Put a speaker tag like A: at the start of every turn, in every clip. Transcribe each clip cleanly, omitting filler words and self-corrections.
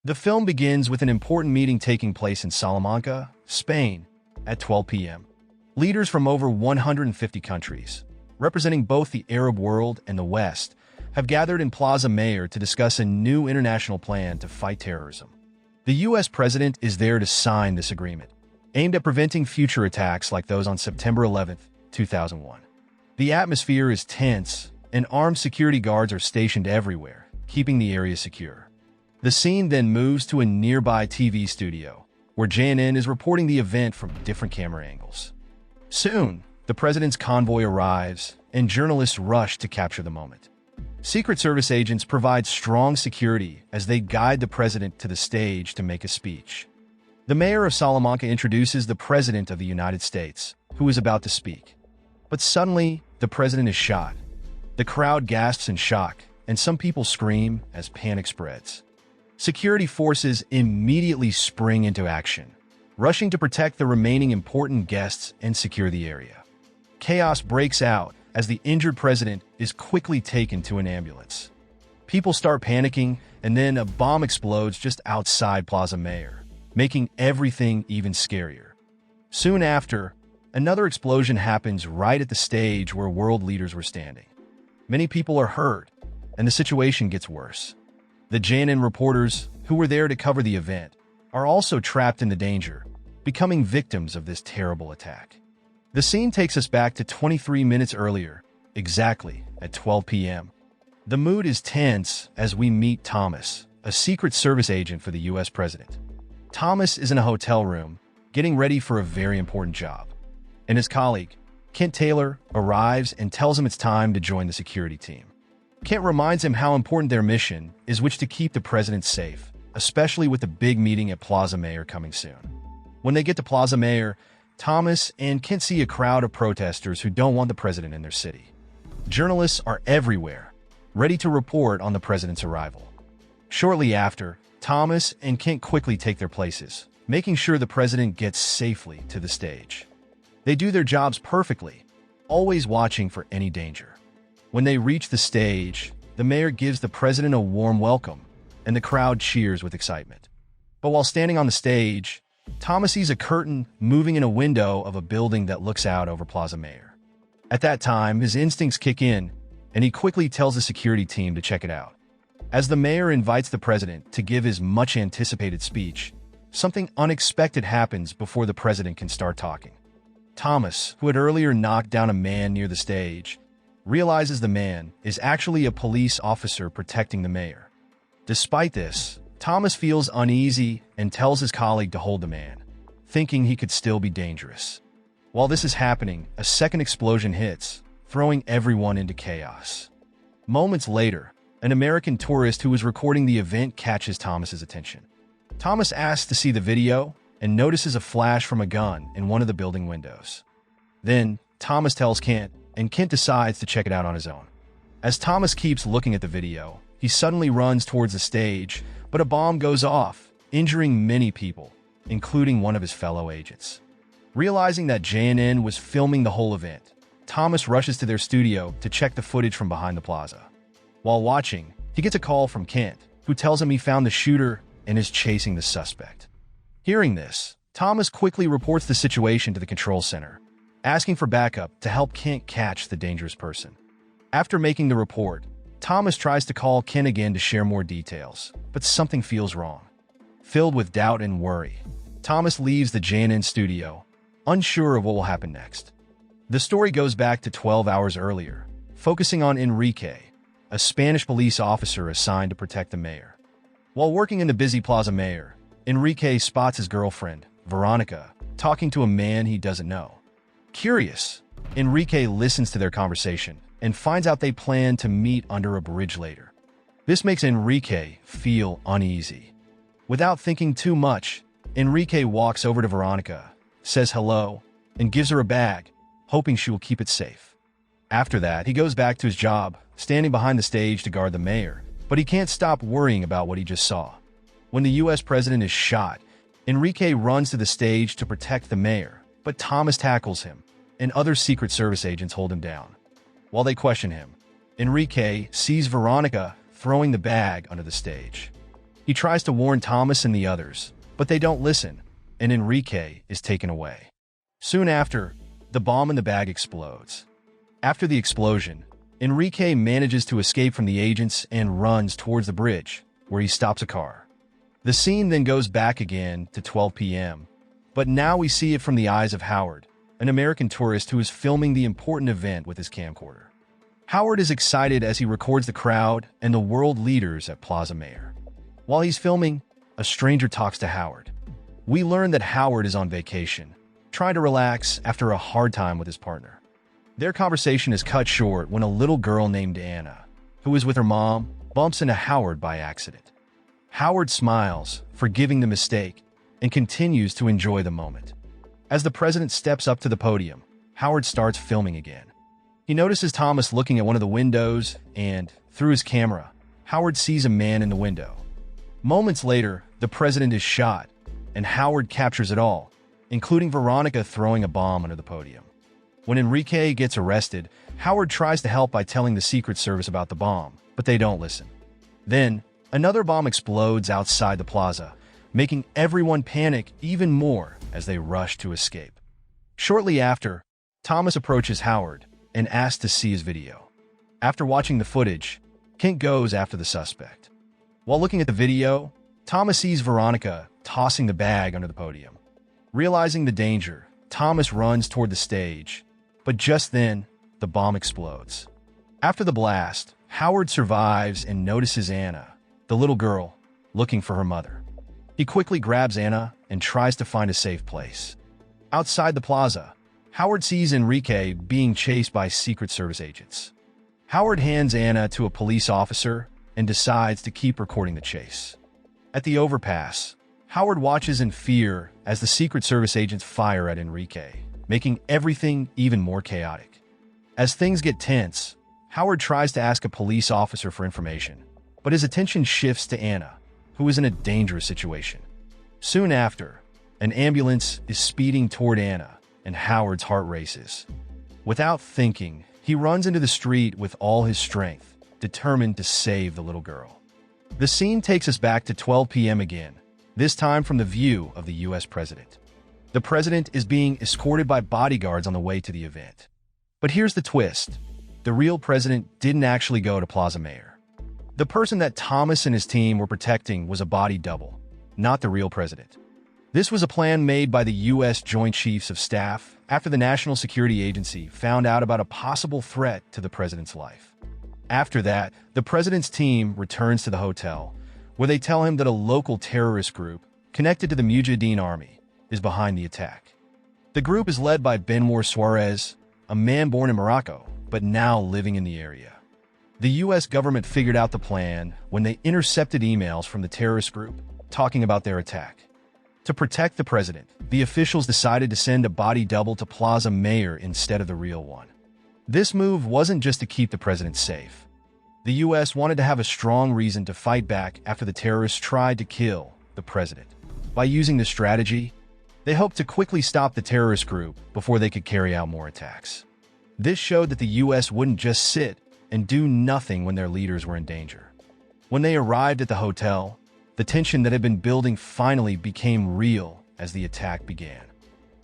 A: The film begins with an important meeting taking place in Salamanca, Spain, at 12 p.m. Leaders from over 150 countries, representing both the Arab world and the West, have gathered in Plaza Mayor to discuss a new international plan to fight terrorism. The U.S. president is there to sign this agreement, aimed at preventing future attacks like those on September 11, 2001. The atmosphere is tense, and armed security guards are stationed everywhere, keeping the area secure. The scene then moves to a nearby TV studio, where JNN is reporting the event from different camera angles. Soon, the president's convoy arrives, and journalists rush to capture the moment. Secret Service agents provide strong security as they guide the president to the stage to make a speech. The mayor of Salamanca introduces the President of the United States, who is about to speak. But suddenly, the president is shot. The crowd gasps in shock, and some people scream as panic spreads. Security forces immediately spring into action, rushing to protect the remaining important guests and secure the area. Chaos breaks out as the injured president is quickly taken to an ambulance. People start panicking, and then a bomb explodes just outside Plaza Mayor, making everything even scarier. Soon after, another explosion happens right at the stage where world leaders were standing. Many people are hurt, and the situation gets worse. The JNN reporters, who were there to cover the event, are also trapped in the danger, becoming victims of this terrible attack. The scene takes us back to 23 minutes earlier, exactly at 12 p.m. The mood is tense as we meet Thomas, a Secret Service agent for the U.S. president. Thomas is in a hotel room, getting ready for a very important job, and his colleague, Kent Taylor, arrives and tells him it's time to join the security team. Kent reminds him how important their mission is, which to keep the president safe, especially with the big meeting at Plaza Mayor coming soon. When they get to Plaza Mayor, Thomas and Kent see a crowd of protesters who don't want the president in their city. Journalists are everywhere, ready to report on the president's arrival. Shortly after, Thomas and Kent quickly take their places, making sure the president gets safely to the stage. They do their jobs perfectly, always watching for any danger. When they reach the stage, the mayor gives the president a warm welcome, and the crowd cheers with excitement. But while standing on the stage, Thomas sees a curtain moving in a window of a building that looks out over Plaza Mayor. At that time, his instincts kick in, and he quickly tells the security team to check it out. As the mayor invites the president to give his much-anticipated speech, something unexpected happens before the president can start talking. Thomas, who had earlier knocked down a man near the stage, realizes the man is actually a police officer protecting the mayor. Despite this, Thomas feels uneasy and tells his colleague to hold the man, thinking he could still be dangerous. While this is happening, a second explosion hits, throwing everyone into chaos. Moments later, an American tourist who was recording the event catches Thomas's attention. Thomas asks to see the video and notices a flash from a gun in one of the building windows. Then, Thomas tells Kent, and Kent decides to check it out on his own. As Thomas keeps looking at the video, he suddenly runs towards the stage, but a bomb goes off, injuring many people, including one of his fellow agents. Realizing that JNN was filming the whole event, Thomas rushes to their studio to check the footage from behind the plaza. While watching, he gets a call from Kent, who tells him he found the shooter and is chasing the suspect. Hearing this, Thomas quickly reports the situation to the control center, asking for backup to help Kent catch the dangerous person. After making the report, Thomas tries to call Kent again to share more details, but something feels wrong. Filled with doubt and worry, Thomas leaves the JNN studio, unsure of what will happen next. The story goes back to 12 hours earlier, focusing on Enrique, a Spanish police officer assigned to protect the mayor. While working in the busy Plaza Mayor, Enrique spots his girlfriend, Veronica, talking to a man he doesn't know. Curious, Enrique listens to their conversation and finds out they plan to meet under a bridge later. This makes Enrique feel uneasy. Without thinking too much, Enrique walks over to Veronica, says hello, and gives her a bag, hoping she will keep it safe. After that, he goes back to his job, standing behind the stage to guard the mayor, but he can't stop worrying about what he just saw. When the U.S. president is shot, Enrique runs to the stage to protect the mayor, but Thomas tackles him, and other Secret Service agents hold him down. While they question him, Enrique sees Veronica throwing the bag under the stage. He tries to warn Thomas and the others, but they don't listen, and Enrique is taken away. Soon after, the bomb in the bag explodes. After the explosion, Enrique manages to escape from the agents and runs towards the bridge, where he stops a car. The scene then goes back again to 12 p.m., but now we see it from the eyes of Howard, an American tourist who is filming the important event with his camcorder. Howard is excited as he records the crowd and the world leaders at Plaza Mayor. While he's filming, a stranger talks to Howard. We learn that Howard is on vacation, trying to relax after a hard time with his partner. Their conversation is cut short when a little girl named Anna, who is with her mom, bumps into Howard by accident. Howard smiles, forgiving the mistake, and continues to enjoy the moment. As the president steps up to the podium, Howard starts filming again. He notices Thomas looking at one of the windows, and, through his camera, Howard sees a man in the window. Moments later, the president is shot, and Howard captures it all, including Veronica throwing a bomb under the podium. When Enrique gets arrested, Howard tries to help by telling the Secret Service about the bomb, but they don't listen. Then, another bomb explodes outside the plaza, making everyone panic even more as they rush to escape. Shortly after, Thomas approaches Howard and asks to see his video. After watching the footage, Kent goes after the suspect. While looking at the video, Thomas sees Veronica tossing the bag under the podium. Realizing the danger, Thomas runs toward the stage, but just then, the bomb explodes. After the blast, Howard survives and notices Anna, the little girl, looking for her mother. He quickly grabs Anna and tries to find a safe place. Outside the plaza, Howard sees Enrique being chased by Secret Service agents. Howard hands Anna to a police officer and decides to keep recording the chase. At the overpass, Howard watches in fear as the Secret Service agents fire at Enrique, making everything even more chaotic. As things get tense, Howard tries to ask a police officer for information, but his attention shifts to Anna, who is in a dangerous situation. Soon after, an ambulance is speeding toward Anna, and Howard's heart races. Without thinking, he runs into the street with all his strength, determined to save the little girl. The scene takes us back to 12 p.m. again, this time from the view of the U.S. president. The president is being escorted by bodyguards on the way to the event. But here's the twist. The real president didn't actually go to Plaza Mayor. The person that Thomas and his team were protecting was a body double, not the real president. This was a plan made by the U.S. Joint Chiefs of Staff after the National Security Agency found out about a possible threat to the president's life. After that, the president's team returns to the hotel, where they tell him that a local terrorist group connected to the Mujahideen army is behind the attack. The group is led by Benwar Suarez, a man born in Morocco, but now living in the area. The U.S. government figured out the plan when they intercepted emails from the terrorist group talking about their attack. To protect the president, the officials decided to send a body double to Plaza Mayor instead of the real one. This move wasn't just to keep the president safe. The U.S. wanted to have a strong reason to fight back after the terrorists tried to kill the president. By using this strategy, they hoped to quickly stop the terrorist group before they could carry out more attacks. This showed that the U.S. wouldn't just sit and do nothing when their leaders were in danger. When they arrived at the hotel, the tension that had been building finally became real as the attack began.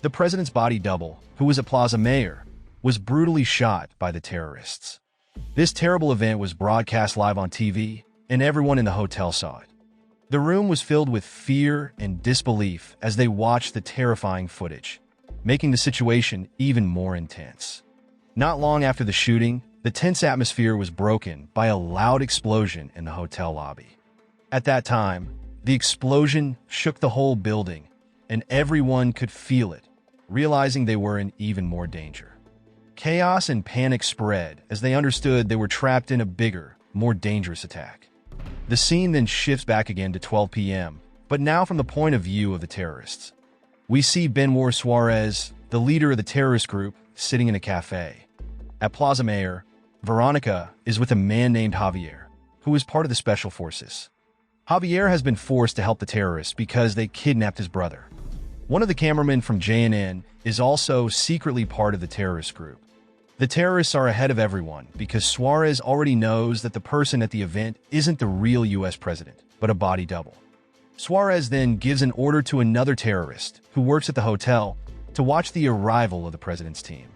A: The president's body double, who was at Plaza Mayor, was brutally shot by the terrorists. This terrible event was broadcast live on TV, and everyone in the hotel saw it. The room was filled with fear and disbelief as they watched the terrifying footage, making the situation even more intense. Not long after the shooting, the tense atmosphere was broken by a loud explosion in the hotel lobby. At that time, the explosion shook the whole building, and everyone could feel it, realizing they were in even more danger. Chaos and panic spread as they understood they were trapped in a bigger, more dangerous attack. The scene then shifts back again to 12 p.m., but now from the point of view of the terrorists. We see Benwar Suarez, the leader of the terrorist group, sitting in a cafe. At Plaza Mayor, Veronica is with a man named Javier, who is part of the Special Forces. Javier has been forced to help the terrorists because they kidnapped his brother. One of the cameramen from JNN is also secretly part of the terrorist group. The terrorists are ahead of everyone because Suarez already knows that the person at the event isn't the real U.S. president, but a body double. Suarez then gives an order to another terrorist who works at the hotel to watch the arrival of the president's team.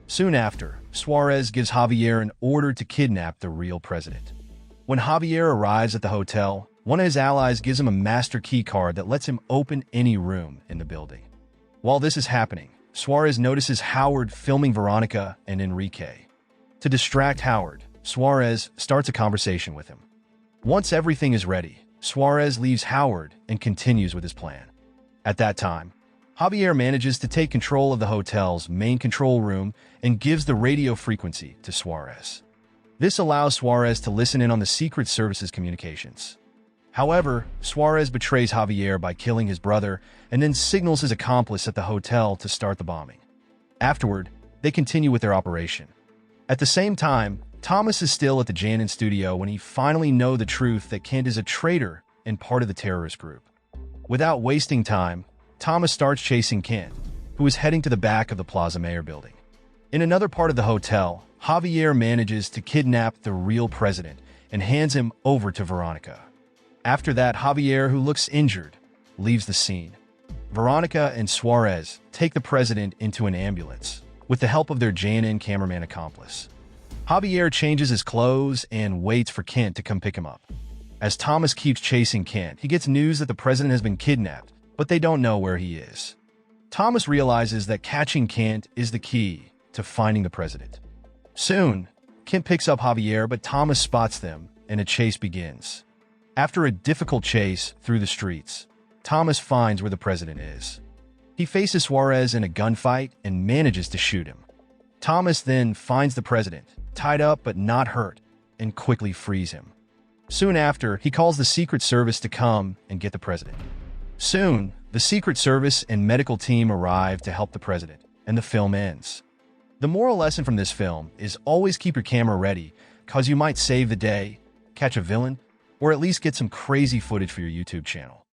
A: Soon after, Suarez gives Javier an order to kidnap the real president. When Javier arrives at the hotel, one of his allies gives him a master key card that lets him open any room in the building. While this is happening, Suarez notices Howard filming Veronica and Enrique. To distract Howard, Suarez starts a conversation with him. Once everything is ready, Suarez leaves Howard and continues with his plan. At that time, Javier manages to take control of the hotel's main control room and gives the radio frequency to Suarez. This allows Suarez to listen in on the Secret Service's communications. However, Suarez betrays Javier by killing his brother and then signals his accomplice at the hotel to start the bombing. Afterward, they continue with their operation. At the same time, Thomas is still at the Janin studio when he finally knows the truth that Kent is a traitor and part of the terrorist group. Without wasting time, Thomas starts chasing Kent, who is heading to the back of the Plaza Mayor building. In another part of the hotel, Javier manages to kidnap the real president and hands him over to Veronica. After that, Javier, who looks injured, leaves the scene. Veronica and Suarez take the president into an ambulance with the help of their Janin cameraman accomplice. Javier changes his clothes and waits for Kent to come pick him up. As Thomas keeps chasing Kent, he gets news that the president has been kidnapped, but they don't know where he is. Thomas realizes that catching Kent is the key to finding the president. Soon, Kent picks up Javier, but Thomas spots them and a chase begins. After a difficult chase through the streets, Thomas finds where the president is. He faces Suarez in a gunfight and manages to shoot him. Thomas then finds the president, tied up but not hurt, and quickly frees him. Soon after, he calls the Secret Service to come and get the president. Soon, the Secret Service and medical team arrive to help the president, and the film ends. The moral lesson from this film is always keep your camera ready, cause you might save the day, catch a villain, or at least get some crazy footage for your YouTube channel.